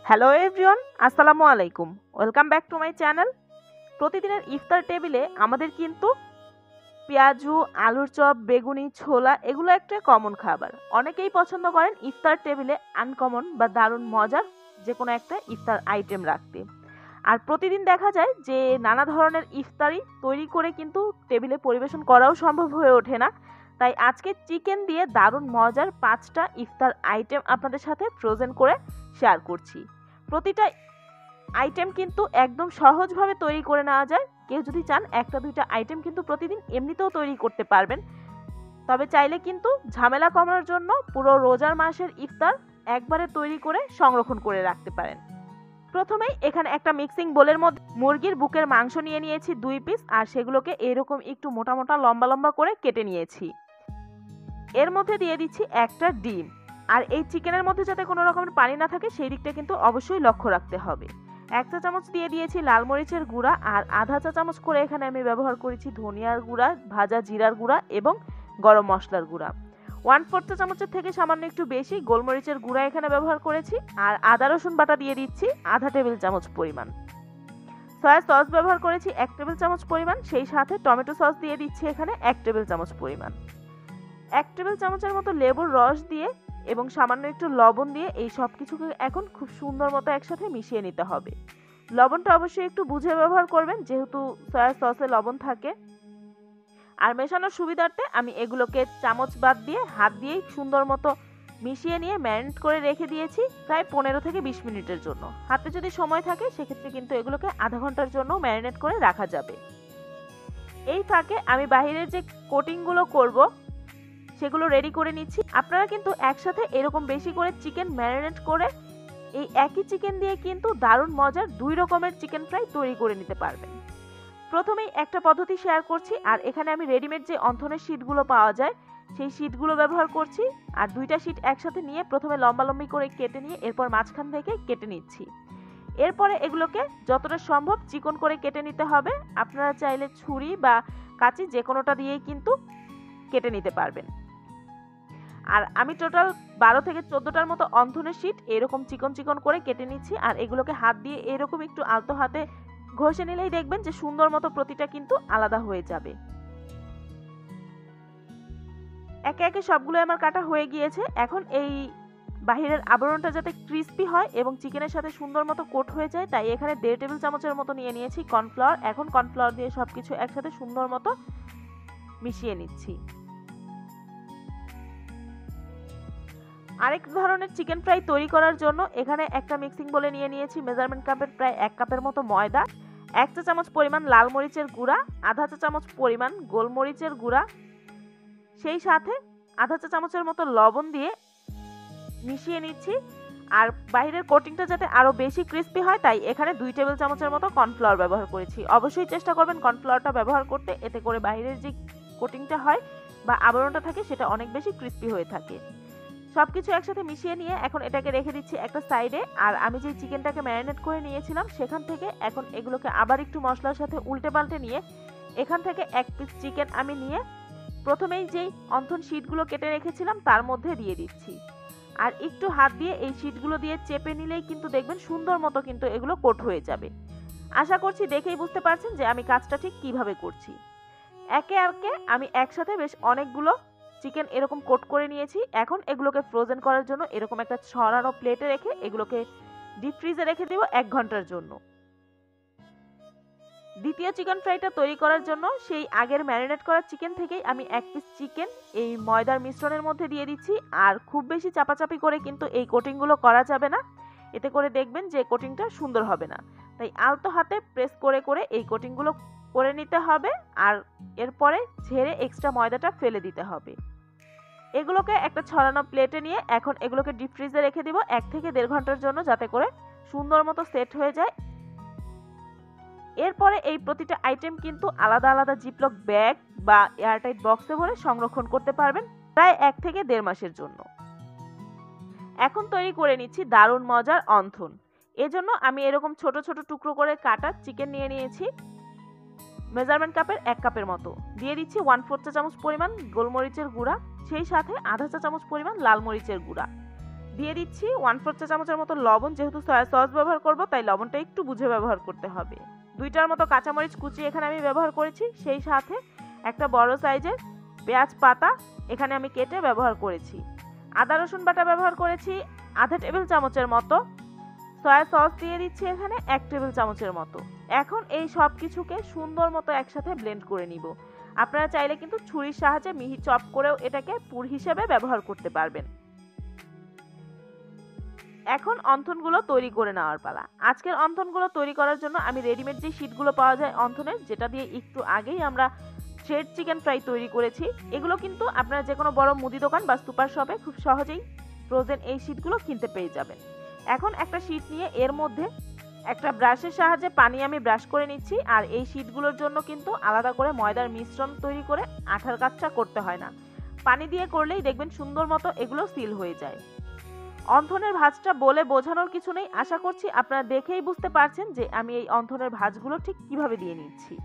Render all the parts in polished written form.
Hello everyone, আসসালামু আলাইকুম। Welcome back to my channel. প্রতিদিনের ইফতার টেবিলে আমাদের কিন্তু পেঁয়াজু, আলুর চপ, বেগুনি, ছোলা এগুলো একটা কমন খাবার। অনেকেই পছন্দ করেন ইফতার টেবিলে আনকমন বা দারুণ মজার যে কোনো একটা ইফতার আইটেম রাখতে। আর প্রতিদিন দেখা যায় যে নানা ধরনের ইফতারি তৈরি করে কিন্তু টেবিলে পরিবেশন করাও সম্ভব হয়ে ওঠে না। তাই আজকে চিকেন দিয়ে দারুণ মজার 5টা ইফতার আইটেম আপনাদের সাথে ফ্রোজেন করে শেয়ার করছি। প্রতিটা আইটেম কিন্তু একদম সহজভাবে তৈরি করে নেওয়া যায়। কেউ যদি চান একটা দুইটা আইটেম কিন্তু প্রতিদিন এমনিতেও তৈরি করতে পারবেন। তবে চাইলে কিন্তু ঝামেলা কমানোর জন্য পুরো রোজার মাসের ইফতার একবারে তৈরি করে সংরক্ষণ করে রাখতে পারেন। প্রথমেই এখানে একটা মিক্সিং বোলের মধ্যে মুরগির বুকের মাংস নিয়ে নিয়েছি 2 পিস, আর সেগুলোকে এরকম একটু মোটা মোটা লম্বা লম্বা করে কেটে নিয়েছি। এর মধ্যে দিয়ে দিচ্ছি একটা ডিম। আর এই চিকেনের মধ্যে যাতে কোনো রকমের পানি না থাকে সেই দিকটা কিন্তু অবশ্যই লক্ষ্য রাখতে হবে। 1 চা চামচ দিয়ে দিয়েছি লাল মরিচের গুঁড়া, আর আধা চা চামচ করে এখানে আমি ব্যবহার করেছি ধনিয়ার গুঁড়া, ভাজা জিরার গুঁড়া এবং গরম মশলার গুঁড়া। 1/4 চা চামচের থেকে সামান্য একটু বেশি গোলমরিচের গুঁড়া এখানে ব্যবহার করেছি। আর আদা রসুন বাটা দিয়ে দিচ্ছি আধা টেবিল চামচ পরিমাণ। সয়া সস ব্যবহার করেছি 1 টেবিল চামচ পরিমাণ, সেই সাথে টমেটো সস দিয়ে দিচ্ছি এখানে 1 টেবিল চামচ পরিমাণ। 1 টেবিল চামচের মতো লেবুর রস দিয়ে এবং সামান্য একটু লবণ দিয়ে এই সব কিছুকে এখন খুব সুন্দর মতো একসাথে মিশিয়ে নিতে হবে। লবণটা অবশ্যই একটু বুঝে ব্যবহার করবেন, যেহেতু সয়া সসে লবণ থাকে। আর মেশানোর সুবিধার্থে আমি এগুলোকে চামচ বাদ দিয়ে হাত দিয়েই সুন্দর মতো মিশিয়ে নিয়ে ম্যারিনেট করে রেখে দিয়েছি প্রায় 15 থেকে 20 মিনিটের জন্য। হাতে যদি সময় থাকে সেক্ষেত্রে কিন্তু এগুলোকে আধা ঘন্টার জন্য ম্যারিনেট করে রাখা যাবে। এই ফাঁকে আমি বাহিরের যে কোটিংগুলো করব সেগুলো রেডি করে নিচ্ছি। আপনারা কিন্তু একসাথে এরকম বেশি করে চিকেন ম্যারিনেট করে এই একই চিকেন দিয়ে কিন্তু দারুণ মজার 2 রকমের চিকেন ফ্রাই তৈরি করে নিতে পারবেন। প্রথমেই একটা পদ্ধতি শেয়ার করছি, আর এখানে আমি রেডিমেড যে অন্থনের শীটগুলো পাওয়া যায় সেই শীটগুলো ব্যবহার করছি। আর 2টা শীট একসাথে নিয়ে প্রথমে লম্বালম্বি করে কেটে নিয়ে এরপর মাঝখান থেকে কেটে নিচ্ছি। এরপরে এগুলোকে যতটা সম্ভব চিকন করে কেটে নিতে হবে। আপনারা চাইলে ছুরি বা কাঁচি যে কোনোটা দিয়েই কিন্তু কেটে নিতে পারবেন। আর আমি টোটাল 12 থেকে 14টার মতো অন্থনের শীট এরকম চিকন চিকন করে কেটে নিচ্ছি। আর এগুলোকে হাত দিয়ে এরকম একটু আলতো হাতে ঘষে নিলেই দেখবেন যে সুন্দর মতো প্রতিটা কিন্তু আলাদা হয়ে যাবে। একে একে সবগুলো আমার কাটা হয়ে গিয়েছে। এখন এই বাহিরের আবরণটা যাতে ক্রিস্পি হয় এবং চিকেনের সাথে সুন্দর মতো কোট হয়ে যায়, তাই এখানে 1.5 টেবিল চামচের মতো নিয়ে নিয়েছি কর্নফ্লাওয়ার। এখন কর্নফ্লাওয়ার দিয়ে সবকিছু একসাথে সুন্দর মতো মিশিয়ে নিচ্ছি। আরেক ধরনের চিকেন ফ্রাই তৈরি করার জন্য এখানে একটা মিক্সিং বলে নিয়ে নিয়েছি মেজারমেন্ট কাপের প্রায় 1 কাপের মতো ময়দা, 1 চা চামচ পরিমাণ লাল মরিচের গুঁড়া, আধা চা চামচ পরিমাণ গোলমরিচের গুঁড়া, সেই সাথে আধা চা চামচের মতো লবণ দিয়ে মিশিয়ে নিচ্ছি। আর বাইরের কোটিংটা যাতে আরো বেশি ক্রিস্পি হয় তাই এখানে 2 টেবিল চামচের মতো কর্নফ্লাওয়ার ব্যবহার করেছি। অবশ্যই চেষ্টা করবেন কর্নফ্লাওয়ারটা ব্যবহার করতে, এতে করে বাইরের যে কোটিংটা হয় বা আবরণটা থাকে সেটা অনেক বেশি ক্রিস্পি হয়ে থাকে। সবকিছু একসাথে মিশিয়ে নিয়ে এখন এটাকে রেখে দিচ্ছি একটা সাইডে। আর আমি যে চিকেনটাকে ম্যারিনেট করে নিয়েছিলাম সেখান থেকে এখন এগুলোকে আবার একটু মশলার সাথে উল্টে পাল্টে নিয়ে এখান থেকে 1 পিস চিকেন আমি নিয়ে প্রথমেই যেই অন্থন শীটগুলো কেটে রেখেছিলাম তার মধ্যে দিয়ে দিচ্ছি। আর একটু হাত দিয়ে এই শীটগুলো দিয়ে চেপে নিলেই কিন্তু দেখবেন সুন্দর মতো কিন্তু এগুলো কোট হয়ে যাবে। আশা করছি দেখেই বুঝতে পারছেন যে আমি কাজটা ঠিক কিভাবে করছি। একে একে আমি একসাথে বেশ অনেকগুলো চিকেন এরকম কোট করে নিয়েছি। এখন এগুলোকে ফ্রোজেন করার জন্য এরকম একটা ছড়ানো প্লেটে রেখে এগুলোকে ডিপ ফ্রিজে রেখে দিব 1 ঘন্টার জন্য। দ্বিতীয় চিকেন ফ্রাইটা তৈরি করার জন্য সেই আগের ম্যারিনেট করা চিকেন থেকেই আমি 1 পিস চিকেন এই ময়দার মিশ্রণের মধ্যে দিয়ে দিচ্ছি। আর খুব বেশি চাপাচাপি করে কিন্তু এই কোটিংগুলো করা যাবে না, এতে করে দেখবেন যে কোটিংটা সুন্দর হবে না। তাই আলতো হাতে প্রেস করে করে এই কোটিংগুলো করে নিতে হবে। আর এরপরে ঝেড়ে এক্সট্রা ময়দাটা ফেলে দিতে হবে। এগুলোকে একটা ছড়ানো প্লেটে নিয়ে এখন এগুলোকে ডিপ ফ্রিজে রেখে দিব 1 থেকে 1.5 ঘন্টার জন্য, যাতে করে সুন্দর মতো সেট হয়ে যায়। এরপরে এই প্রতিটা আইটেম কিন্তু আলাদা আলাদা জিপলক ব্যাগ বা এয়ারটাইট বক্সে ভরে সংরক্ষণ করতে পারবেন প্রায় 1 থেকে 1.5 মাসের জন্য। এখন তৈরি করে নিচ্ছি দারুণ মজার অন্থন। এজন্য আমি এরকম ছোট ছোট টুকরো করে কাটা চিকেন নিয়ে নিয়েছি মেজারমেন্ট কাপের 1 কাপের মতো। দিয়ে দিচ্ছি 1/4 চা চামচ পরিমাণ গোলমরিচের গুঁড়া, সেই সাথে আধা চা চামচ পরিমাণ লাল মরিচের গুঁড়া, দিয়ে দিচ্ছি 1/4 চা চামচের মতো লবণ। যেহেতু সয়া সস ব্যবহার করব তাই লবণটা একটু বুঝে ব্যবহার করতে হবে। 2টার মতো কাঁচামরিচ কুচি এখানে আমি ব্যবহার করেছি। সেই সাথে একটা বড় সাইজের পেঁয়াজ পাতা এখানে আমি কেটে ব্যবহার করেছি। আদা রসুন বাটা ব্যবহার করেছি 1/2 টেবিল চামচের মতো। সয়া সস দিয়ে দিচ্ছি এখানে 1 টেবিল চামচের মতো। এখন এই সব কিছুকে সুন্দর মতো একসাথে ব্লেন্ড করে নিব। আপনারা চাইলে কিন্তু ছুরির সাহায্যে মিহি চপ করেও এটাকে পুর হিসেবে ব্যবহার করতে পারবেন। এখন অন্থনগুলো তৈরি করে নেওয়ার পালা। আজকের অন্থনগুলো তৈরি করার জন্য আমি রেডিমেড যে শীটগুলো পাওয়া যায় অন্থনের, যেটা দিয়ে একটু আগেই আমরা থ্রেড চিকেন ফ্রাই তৈরি করেছি, এগুলো কিন্তু আপনারা যে কোনো বড় মুদি দোকান বা সুপার শপে খুব সহজেই ফ্রোজেন এই শীটগুলো কিনতে পেয়ে যাবেন। এখন একটা শীট নিয়ে এর মধ্যে একটা ব্রাশের সাহায্যে পানি আমি ব্রাশ করে নিচ্ছি। আর এই শীটগুলোর জন্য কিন্তু আলাদা করে ময়দার মিশ্রণ তৈরি করে আঠার কাজটা করতে হয় না, পানি দিয়ে করলেই দেখবেন সুন্দর মতো এগুলো সিল হয়ে যায়। অন্থনের ভাঁজটা বলে বোঝানোর কিছু নেই, আশা করছি আপনারা দেখেই বুঝতে পারছেন যে আমি এই অন্থনের ভাঁজগুলো ঠিক কিভাবে দিয়ে নিচ্ছি।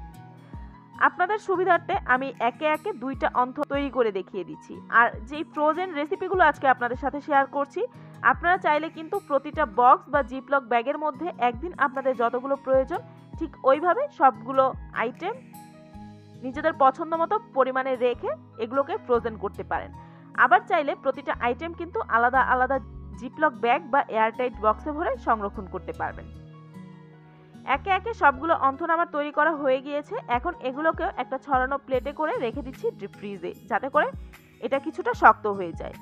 আপনাদের সুবিধার্থে আমি একে একে 2টা অন্থন তৈরি করে দেখিয়ে দিচ্ছি। আর যেই ফ্রোজেন রেসিপিগুলো আজকে আপনাদের সাথে শেয়ার করছি, আপনারা চাইলে কিন্তু প্রতিটা বক্স বা জিপলক ব্যাগের মধ্যে একদিন আপনাদের যতগুলো প্রয়োজন ঠিক ওইভাবে সবগুলো আইটেম নিজেদের পছন্দ মতো পরিমাণে রেখে এগুলোকে ফ্রোজেন করতে পারেন। আবার চাইলে প্রতিটা আইটেম কিন্তু আলাদা আলাদা জিপলক ব্যাগ বা এয়ারটাইট বক্সে ভরে সংরক্ষণ করতে পারবেন। একে একে সবগুলো অন্থন আমার তৈরি করা হয়ে গিয়েছে। এখন এগুলোকে একটা ছড়ানো প্লেটে করে রেখে দিচ্ছি ডিপ ফ্রিজে, যাতে করে এটা কিছুটা শক্ত হয়ে যায়।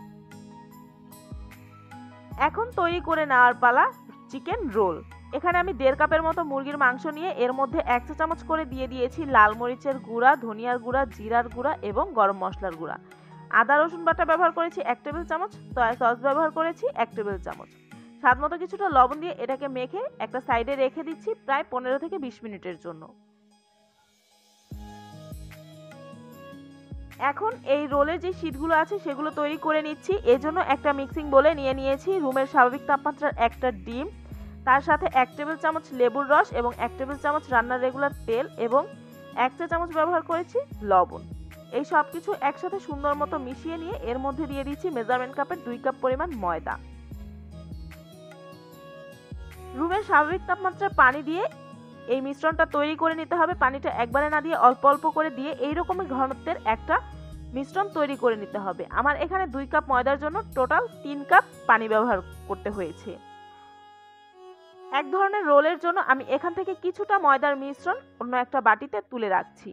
এখন তৈরি করে নেওয়ার পালা চিকেন রোল। এখানে আমি 1.5 কাপের মতো মুরগির মাংস নিয়ে এর মধ্যে 1 চা চামচ করে দিয়ে দিয়েছি লাল মরিচের গুঁড়া, ধনিয়ার গুঁড়া, জিরার গুঁড়া এবং গরম মশলার গুঁড়া। আদা রসুন বাটা ব্যবহার করেছি 1 টেবিল চামচ, সয়া সস ব্যবহার করেছি 1 টেবিল চামচ। স্বাদ মতো কিছুটা লবণ দিয়ে এটাকে মেখে একটা সাইডে রেখে দিচ্ছি প্রায় 15 থেকে 20 মিনিটের জন্য। এখন এই রোলের যে শীটগুলো আছে সেগুলো তৈরি করে নিচ্ছি। এর জন্য একটা মিক্সিং বোলে নিয়ে নিয়েছি রুমের স্বাভাবিক তাপমাত্রার একটা ডিম, তার সাথে 1 টেবিল চামচ লেবুর রস এবং 1 টেবিল চামচ রান্নার রেগুলার তেল এবং 1 চা চামচ ব্যবহার করেছি লবণ। এই সব কিছু একসাথে সুন্দর মতো মিশিয়ে নিয়ে এর মধ্যে দিয়ে দিচ্ছি মেজারমেন্ট কাপের 2 কাপ পরিমাণ ময়দা। রুমের স্বাভাবিক তাপমাত্রার পানি দিয়ে এই মিশ্রণটা তৈরি করে নিতে হবে। পানিটা একবারে না দিয়ে অল্প অল্প করে দিয়ে এইরকমের ঘনত্বের একটা মিশ্রণ তৈরি করে নিতে হবে। আমার এখানে 2 কাপ ময়দার জন্য টোটাল 3 কাপ পানি ব্যবহার করতে হয়েছে। এক ধরনের রোলের জন্য আমি এখান থেকে কিছুটা ময়দার মিশ্রণ অন্য একটা বাটিতে তুলে রাখছি।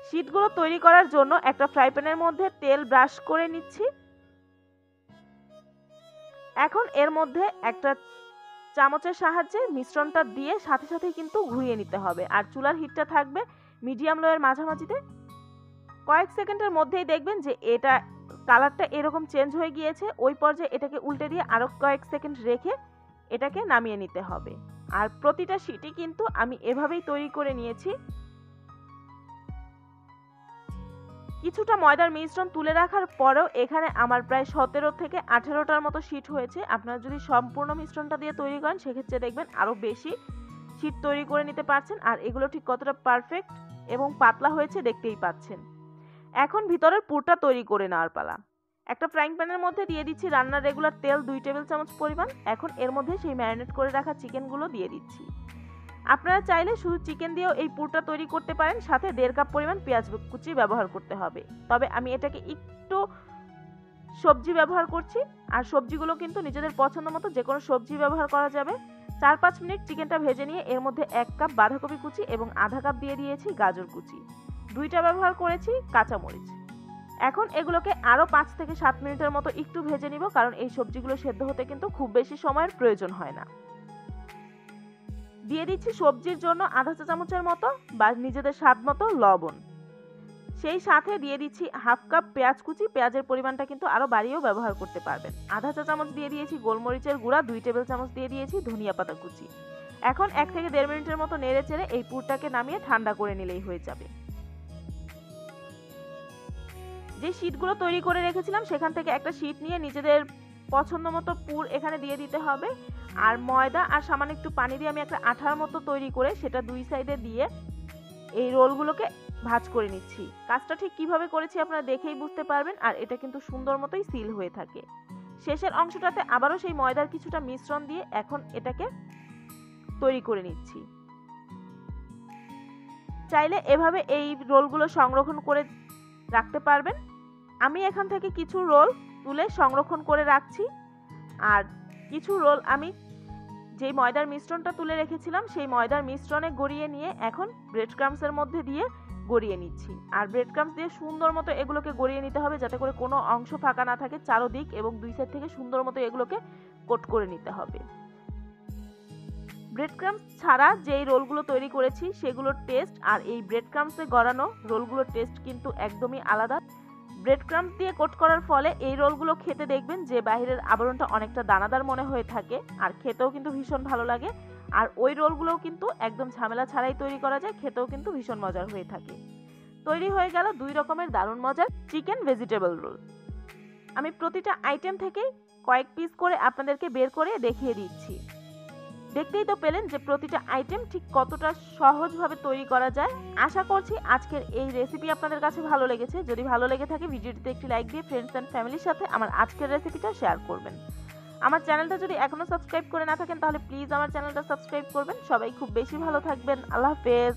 শীটগুলো তৈরি করার জন্য একটা ফ্রাই প্যানের মধ্যে তেল ব্রাশ করে নিচ্ছি। এখন এর মধ্যে একটা চামচের সাহায্যে মিশ্রণটা দিয়ে সাথে সাথে কিন্তু ঘুরিয়ে নিতে হবে। আর চুলার হিটটা থাকবে মিডিয়াম লোয়ের মাঝামাঝিতে। কয়েক সেকেন্ডের মধ্যেই দেখবেন যে এটা কালারটা এরকম চেঞ্জ হয়ে গিয়েছে। ওই পর্যায়ে এটাকে উল্টে দিয়ে আরো কয়েক সেকেন্ড রেখে এটাকে নামিয়ে নিতে হবে। আর প্রতিটা শীটই কিন্তু আমি এভাবেই তৈরি করে নিয়েছি। কিছুটা ময়দার মিশ্রণ তুলে রাখার পরেও এখানে আমার প্রায় 17 থেকে 18টার মতো শীট হয়েছে। আপনারা যদি সম্পূর্ণ মিশ্রণটা দিয়ে তৈরি করেন সেক্ষেত্রে দেখবেন আরো বেশি শীট তৈরি করে নিতে পারছেন। আর এগুলো ঠিক কতটা পারফেক্ট এবং পাতলা হয়েছে দেখতেই পাচ্ছেন। এখন ভিতরের পুরটা তৈরি করে নেওয়ার পালা। একটা ফ্রাইং প্যানের মধ্যে দিয়ে দিচ্ছি রান্নার রেগুলার তেল 2 টেবিল চামচ পরিমাণ। এখন এর মধ্যে সেই ম্যারিনেট করে রাখা চিকেনগুলো দিয়ে দিচ্ছি। আপনারা চাইলে শুধু চিকেন দিয়েও এই পুরটা তৈরি করতে পারেন, সাথে 1.5 কাপ পরিমাণ পেঁয়াজ কুচি ব্যবহার করতে হবে। তবে আমি এটাকে একটু সবজি ব্যবহার করছি। আর সবজিগুলো কিন্তু নিজেদের পছন্দ মতো যে কোনো সবজি ব্যবহার করা যাবে। 4-5 মিনিট চিকেনটা ভেজে নিয়ে এর মধ্যে 1 কাপ বাঁধাকপি কুচি এবং আধা কাপ দিয়ে দিয়েছি গাজর কুচি। 2টা ব্যবহার করেছি কাঁচামরিচ। এখন এগুলোকে আরো 5 থেকে 7 মিনিটের মতো একটু ভেজে নিব, কারণ এই সবজিগুলো সেদ্ধ হতে কিন্তু খুব বেশি সময়ের প্রয়োজন হয় না। দিয়ে দিচ্ছি সবজির জন্য আধা চা চামচের মতো বা নিজেদের স্বাদ মতো লবণ। সেই সাথে দিয়ে দিচ্ছি হাফ কাপ পেঁয়াজ কুচি। পেঁয়াজের পরিমাণটা কিন্তু আরো বাড়িয়েও ব্যবহার করতে পারবেন। আধা চা চামচ দিয়ে দিয়েছি গোলমরিচের গুঁড়া, 2 টেবিল চামচ দিয়ে দিয়েছি ধনিয়া পাতা কুচি। এখন 1 থেকে 1.5 মিনিটের মতো নেড়ে চেড়ে এই পুরটাকে নামিয়ে ঠান্ডা করে নিলেই হয়ে যাবে। যে শীটগুলো তৈরি করে রেখেছিলাম সেখান থেকে একটা শীট নিয়ে নিজেদের পছন্দ মতো পুর এখানে দিয়ে দিতে হবে। আর ময়দা আর সামান্য একটু পানি দিয়ে আমি একটা আঠার মতো তৈরি করে সেটা 2 সাইডে দিয়ে এই রোলগুলোকে ভাঁজ করে নিচ্ছি। কাজটা ঠিক কিভাবে করেছি আপনারা দেখেই বুঝতে পারবেন। আর এটা কিন্তু সুন্দর মতোই সিল হয়ে থাকে। শেষের অংশটাতে আবারও সেই ময়দার কিছুটা মিশ্রণ দিয়ে এখন এটাকে তৈরি করে নিচ্ছি। চাইলে এভাবে এই রোলগুলো সংরক্ষণ করে রাখতে পারবেন। আমি এখান থেকে কিছু রোল তুলে সংরক্ষণ করে রাখছি, আর কিছু রোল আমি যেই ময়দার মিশ্রণটা তুলে রেখেছিলাম সেই ময়দার মিশ্রণে গড়িয়ে নিয়ে এখন ব্রেড ক্রাম্বসের মধ্যে দিয়ে গড়িয়ে নিচ্ছি। আর ব্রেড ক্রাম্বস দিয়ে সুন্দর মতো এগুলোকে গড়িয়ে নিতে হবে যাতে করে কোনো অংশ ফাঁকা না থাকে, চারদিক এবং দুই সাইড থেকে সুন্দর মতো এগুলোকে কোট করে নিতে হবে। ব্রেড ক্রাম্বস ছাড়া যেই রোলগুলো তৈরি করেছি সেগুলোর টেস্ট আর এই ব্রেড ক্রাম্বসে গড়ানো রোলগুলোর টেস্ট কিন্তু একদমই আলাদা। ব্রেড ক্রাম্বস দিয়ে কোট করার ফলে এই রোলগুলো খেতে দেখবেন যে বাইরের আবরণটা অনেকটা দানাদার মনে হয়ে থাকে, আর খেতেও কিন্তু ভীষণ ভালো লাগে। আর ওই রোলগুলোও কিন্তু একদম ঝামেলা ছাড়াই তৈরি করা যায়, খেতেও কিন্তু ভীষণ মজার হয়ে থাকে। তৈরি হয়ে গেল 2 রকমের দারুণ মজার চিকেন ভেজিটেবল রোল। আমি প্রতিটা আইটেম থেকে কয়েক পিস করে আপনাদেরকে বের করে দেখিয়ে দিচ্ছি। দেখতেই তো পেলেন যে প্রতিটা আইটেম ঠিক কতটা সহজভাবে তৈরি করা যায়। আশা করছি আজকের এই রেসিপি আপনাদের কাছে ভালো লেগেছে। যদি ভালো লেগে থাকে ভিডিওটিতে একটি লাইক দিয়ে ফ্রেন্ডস অ্যান্ড ফ্যামিলির সাথে আমার আজকের রেসিপিটা শেয়ার করবেন। আমার চ্যানেলটা যদি এখনো সাবস্ক্রাইব করে না থাকেন তাহলে প্লিজ আমার চ্যানেলটা সাবস্ক্রাইব করবেন। সবাই খুব বেশি ভালো থাকবেন। আল্লাহ হাফেজ।